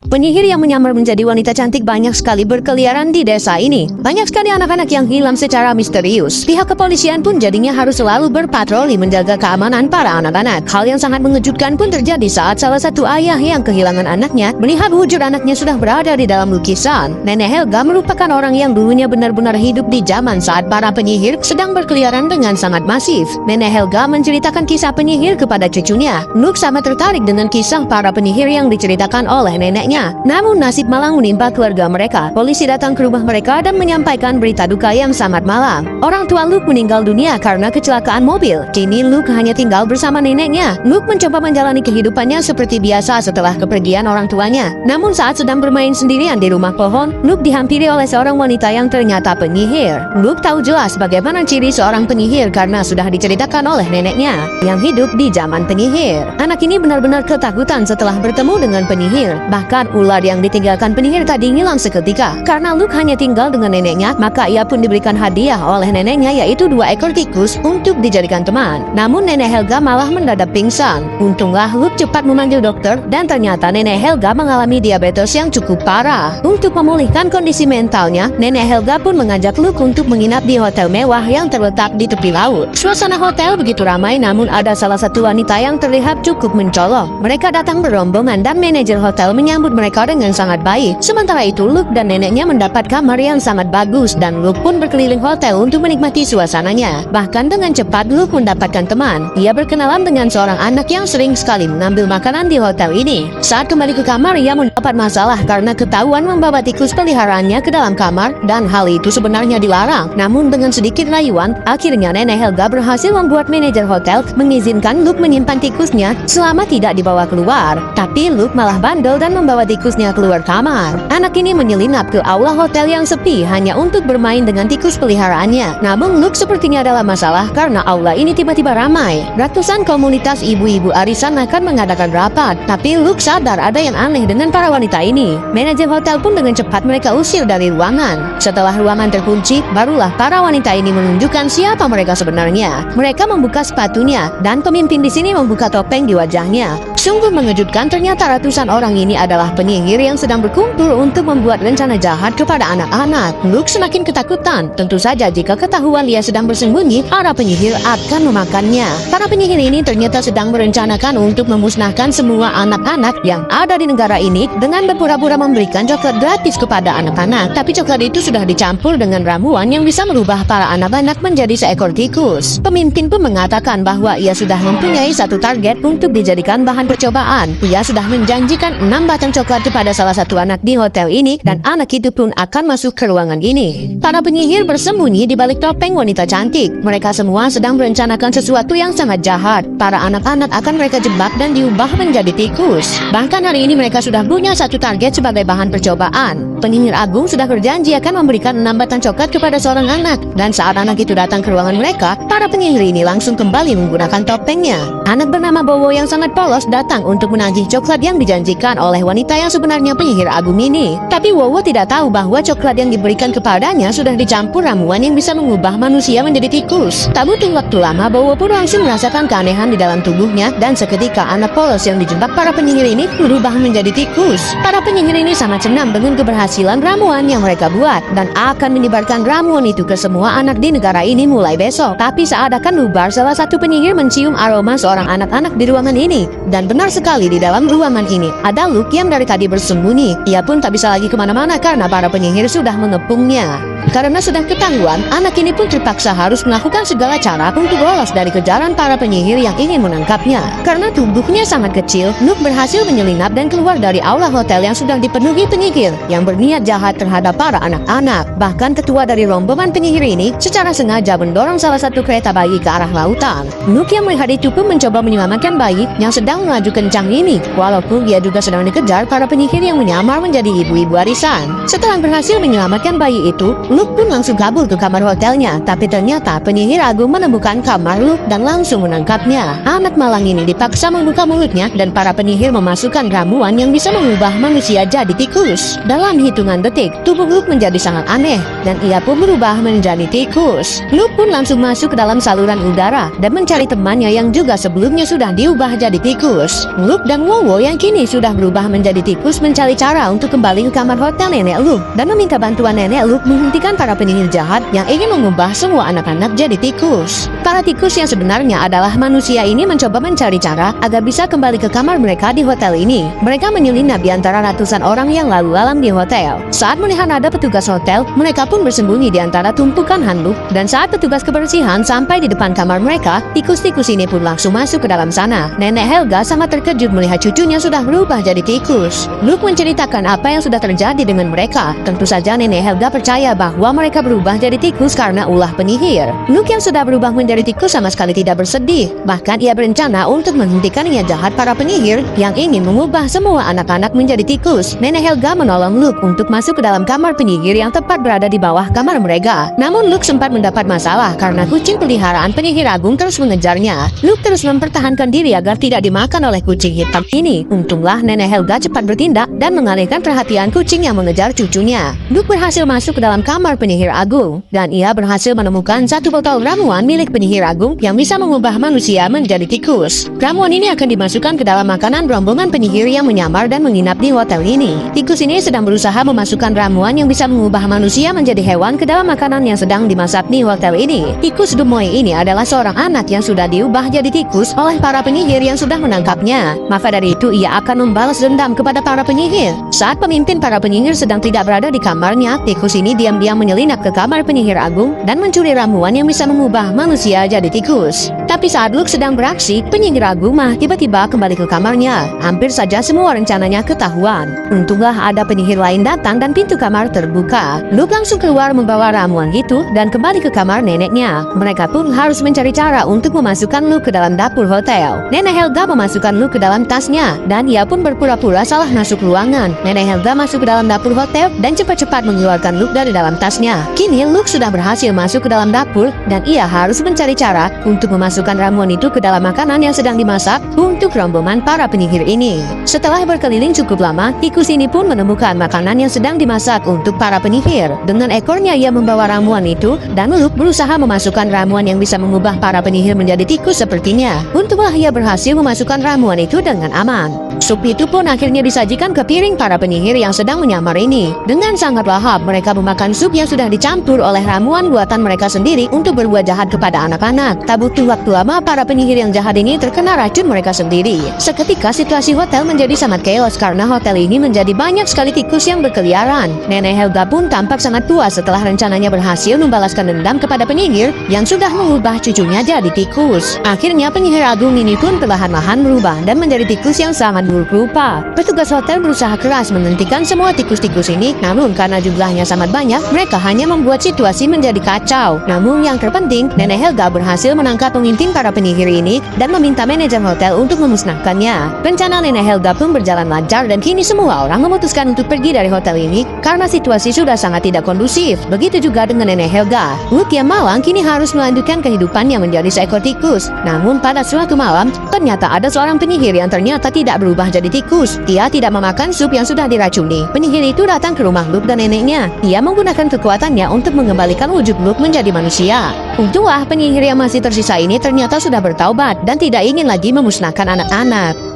Penyihir yang menyamar menjadi wanita cantik banyak sekali berkeliaran di desa ini. Banyak sekali anak-anak yang hilang secara misterius. Pihak kepolisian pun jadinya harus selalu berpatroli menjaga keamanan para anak-anak. Hal yang sangat mengejutkan pun terjadi saat salah satu ayah yang kehilangan anaknya melihat wujud anaknya sudah berada di dalam lukisan. Nenek Helga merupakan orang yang dulunya benar-benar hidup di zaman saat para penyihir sedang berkeliaran dengan sangat masif. Nenek Helga menceritakan kisah penyihir kepada cucunya. Luke sangat tertarik dengan kisah para penyihir yang diceritakan oleh neneknya. Namun nasib malang menimpa keluarga mereka. Polisi datang ke rumah mereka dan menyampaikan berita duka yang sangat malang. Orang tua Luke meninggal dunia karena kecelakaan mobil. Kini Luke hanya tinggal bersama neneknya. Luke mencoba menjalani kehidupannya seperti biasa setelah kepergian orang tuanya. Namun saat sedang bermain sendirian di rumah pohon, Luke dihampiri oleh seorang wanita yang ternyata penyihir. Luke tahu jelas bagaimana ciri seorang penyihir karena sudah diceritakan oleh neneknya yang hidup di zaman penyihir. Anak ini benar-benar ketakutan setelah bertemu dengan penyihir. Bahkan ular yang ditinggalkan penyihir tadi hilang seketika. Karena Luke hanya tinggal dengan neneknya, maka ia pun diberikan hadiah oleh neneknya, yaitu 2 ekor tikus untuk dijadikan teman. Namun nenek Helga malah mendadak pingsan. Untunglah Luke cepat memanggil dokter dan ternyata nenek Helga mengalami diabetes yang cukup parah. Untuk memulihkan kondisi mentalnya, nenek Helga pun mengajak Luke untuk menginap di hotel mewah yang terletak di tepi laut. Suasana hotel begitu ramai, namun ada salah satu wanita yang terlihat cukup mencolok. Mereka datang berombongan dan manajer hotel menyambut mereka dengan sangat baik. Sementara itu Luke dan neneknya mendapat kamar yang sangat bagus dan Luke pun berkeliling hotel untuk menikmati suasananya. Bahkan dengan cepat Luke mendapatkan teman. Ia berkenalan dengan seorang anak yang sering sekali mengambil makanan di hotel ini. Saat kembali ke kamar, ia mendapat masalah karena ketahuan membawa tikus peliharaannya ke dalam kamar dan hal itu sebenarnya dilarang. Namun dengan sedikit rayuan, akhirnya nenek Helga berhasil membuat manajer hotel mengizinkan Luke menyimpan tikusnya selama tidak dibawa keluar. Tapi Luke malah bandel dan membawa tikusnya keluar kamar. Anak ini menyelinap ke aula hotel yang sepi hanya untuk bermain dengan tikus peliharaannya. Namun Luke sepertinya adalah masalah karena aula ini tiba-tiba ramai. Ratusan komunitas ibu-ibu arisan akan mengadakan rapat. Tapi Luke sadar ada yang aneh dengan para wanita ini. Manajer hotel pun dengan cepat mereka usir dari ruangan. Setelah ruangan terkunci, barulah para wanita ini menunjukkan siapa mereka sebenarnya. Mereka membuka sepatunya dan pemimpin di sini membuka topeng di wajahnya. Sungguh mengejutkan, ternyata ratusan orang ini adalah penyihir yang sedang berkumpul untuk membuat rencana jahat kepada anak-anak. Luke semakin ketakutan. Tentu saja jika ketahuan dia sedang bersembunyi, para penyihir akan memakannya. Para penyihir ini ternyata sedang merencanakan untuk memusnahkan semua anak-anak yang ada di negara ini dengan berpura-pura memberikan coklat gratis kepada anak-anak. Tapi coklat itu sudah dicampur dengan ramuan yang bisa merubah para anak-anak menjadi seekor tikus. Pemimpin pun mengatakan bahwa ia sudah mempunyai satu target untuk dijadikan bahan percobaan. Ia sudah menjanjikan 6 batang coklat kepada salah satu anak di hotel ini dan anak itu pun akan masuk ke ruangan ini. Para penyihir bersembunyi di balik topeng wanita cantik. Mereka semua sedang merencanakan sesuatu yang sangat jahat. Para anak-anak akan mereka jebak dan diubah menjadi tikus. Bahkan hari ini mereka sudah punya satu target sebagai bahan percobaan. Penyihir agung sudah berjanji akan memberikan 6 batang coklat kepada seorang anak. Dan saat anak itu datang ke ruangan mereka, para penyihir ini langsung kembali menggunakan topengnya. Anak bernama Bowo yang sangat polos datang untuk menagih coklat yang dijanjikan oleh wanita yang sebenarnya penyihir agung ini. Tapi Wowo tidak tahu bahwa coklat yang diberikan kepadanya sudah dicampur ramuan yang bisa mengubah manusia menjadi tikus. Tak butuh waktu lama, Bowo pun langsung merasakan keanehan di dalam tubuhnya dan seketika anak polos yang dijebak para penyihir ini berubah menjadi tikus. Para penyihir ini sangat senang dengan keberhasilan ramuan yang mereka buat dan akan menyebarkan ramuan itu ke semua anak di negara ini mulai besok. Tapi saat akan bubar, salah satu penyihir mencium aroma seorang anak-anak di ruangan ini. Dan benar sekali, di dalam ruangan ini ada Luke yang dari tadi bersembunyi. Ia pun tak bisa lagi kemana-mana karena para penyihir sudah mengepungnya. Karena sudah ketahuan, anak ini pun terpaksa harus melakukan segala cara untuk lolos dari kejaran para penyihir yang ingin menangkapnya. Karena tubuhnya sangat kecil, Luke berhasil menyelinap dan keluar dari aula hotel yang sudah dipenuhi penyihir yang berniat jahat terhadap para anak-anak. Bahkan ketua dari rombongan penyihir ini secara sengaja mendorong salah satu kereta bayi ke arah lautan. Luke yang melihat itu pun mencoba menyelamatkan bayi yang sedang melaju kencang ini, walaupun dia juga sedang dikejar para penyihir yang menyamar menjadi ibu-ibu arisan. Setelah berhasil menyelamatkan bayi itu, Luke pun langsung kabur ke kamar hotelnya, tapi ternyata penyihir agung menemukan kamar Luke dan langsung menangkapnya. Anak malang ini dipaksa membuka mulutnya dan para penyihir memasukkan ramuan yang bisa mengubah manusia jadi tikus. Dalam hitungan detik, tubuh Luke menjadi sangat aneh dan ia pun berubah menjadi tikus. Luke pun langsung masuk ke dalam saluran udara dan mencari temannya yang juga sebelumnya sudah diubah jadi tikus. Luke dan Wowo yang kini sudah berubah menjadi tikus mencari cara untuk kembali ke kamar hotel nenek Luke dan meminta bantuan nenek Luke menghentikan para penyihir jahat yang ingin mengubah semua anak-anak jadi tikus. Para tikus yang sebenarnya adalah manusia ini mencoba mencari cara agar bisa kembali ke kamar mereka di hotel ini. Mereka menyelinap di antara ratusan orang yang lalu lalang di hotel. Saat melihat ada petugas hotel, mereka pun bersembunyi di antara tumpukan handuk dan saat petugas kebersihan sampai di depan kamar mereka, tikus-tikus ini pun langsung masuk ke dalam sana. Nenek Helga sangat terkejut melihat cucunya sudah berubah jadi tikus. Luke menceritakan apa yang sudah terjadi dengan mereka. Tentu saja nenek Helga percaya bahwa mereka berubah jadi tikus karena ulah penyihir. Luke yang sudah berubah menjadi tikus sama sekali tidak bersedih. Bahkan ia berencana untuk menghentikan niat jahat para penyihir yang ingin mengubah semua anak-anak menjadi tikus. Nenek Helga menolong Luke untuk masuk ke dalam kamar penyihir yang tepat berada di bawah kamar mereka. Namun Luke sempat mendapat masalah karena kucing peliharaan penyihir agung terus mengejarnya. Luke terus mempertahankan diri agar tidak dimakan oleh kucing hitam ini. Untunglah nenek Helga cepat bertindak dan mengalihkan perhatian kucing yang mengejar cucunya. Luke berhasil masuk ke dalam kamar penyihir agung dan ia berhasil menemukan satu botol ramuan milik penyihir agung yang bisa mengubah manusia menjadi tikus. Ramuan ini akan dimasukkan ke dalam makanan rombongan penyihir yang menyamar dan menginap di hotel ini. Tikus ini sedang berusaha memasukkan ramuan yang bisa mengubah manusia menjadi hewan ke dalam makanan yang sedang dimasak di hotel ini. Tikus Dumoy ini adalah seorang anak yang sudah diubah jadi tikus oleh para penyihir yang sudah menangkapnya. Maka dari itu ia akan membalas dendam kepada para penyihir. Saat pemimpin para penyihir sedang tidak berada di kamarnya, tikus ini diam-diam menyelinap ke kamar penyihir agung dan mencuri ramuan yang bisa mengubah manusia jadi tikus. Tapi saat Luke sedang beraksi, penyihir agung mah tiba-tiba kembali ke kamarnya. Hampir saja semua rencananya ketahuan. Untunglah ada penyihir lain datang dan pintu kamar terbuka. Luke langsung keluar membawa ramuan itu dan kembali ke kamar neneknya. Mereka pun harus mencari cara untuk memasukkan Luke ke dalam dapur hotel. Nenek Helga memasukkan Luke ke dalam tasnya dan ia pun berpura-pura salah masuk ruangan. Nenek Helga masuk ke dalam dapur hotel dan cepat-cepat mengeluarkan Luke dari dalam tasnya. Kini Luke sudah berhasil masuk ke dalam dapur dan ia harus mencari cara untuk memasukkan ramuan itu ke dalam makanan yang sedang dimasak untuk rombongan para penyihir ini. Setelah berkeliling cukup lama, tikus ini pun menemukan makanan yang sedang dimasak untuk para penyihir. Dengan ekornya ia membawa ramuan itu dan Luke berusaha memasukkan ramuan yang bisa mengubah para penyihir menjadi tikus sepertinya. Untunglah ia berhasil memasukkan ramuan itu dengan aman. Sup itu pun akhirnya disajikan ke piring para penyihir yang sedang menyamar ini. Dengan sangat lahap mereka memakan sup yang sudah dicampur oleh ramuan buatan mereka sendiri untuk berbuat jahat kepada anak-anak. Tak butuh waktu lama para penyihir yang jahat ini terkena racun mereka sendiri. Seketika situasi hotel menjadi sangat chaos karena hotel ini menjadi banyak sekali tikus yang berkeliaran. Nenek Helga pun tampak sangat puas setelah rencananya berhasil membalaskan dendam kepada penyihir yang sudah mengubah cucunya jadi tikus. Akhirnya penyihir agung ini pun perlahan-lahan berubah dan menjadi tikus yang sangat buruk rupa. Petugas hotel berusaha keras menghentikan semua tikus-tikus ini, namun karena jumlahnya sangat banyak, mereka hanya membuat situasi menjadi kacau. Namun yang terpenting, Nenek Helga berhasil menangkap pemimpin para penyihir ini dan meminta manajer hotel untuk memusnahkannya. Rencana Nenek Helga pun berjalan lancar dan kini semua orang memutuskan untuk pergi dari hotel ini karena situasi sudah sangat tidak kondusif. Begitu juga dengan Nenek Helga. Luke yang malang kini harus melanjutkan kehidupannya menjadi seekor tikus. Namun pada suatu malam, ternyata ada seorang penyihir yang ternyata tidak berubah jadi tikus. Ia tidak memakan sup yang sudah diracuni. Penyihir itu datang ke rumah Luke dan neneknya. Ia menggunakan kekuatannya untuk mengembalikan wujud Luke menjadi manusia. Untunglah penyihir yang masih tersisa ini ternyata sudah bertaubat dan tidak ingin lagi memusnahkan anak-anak.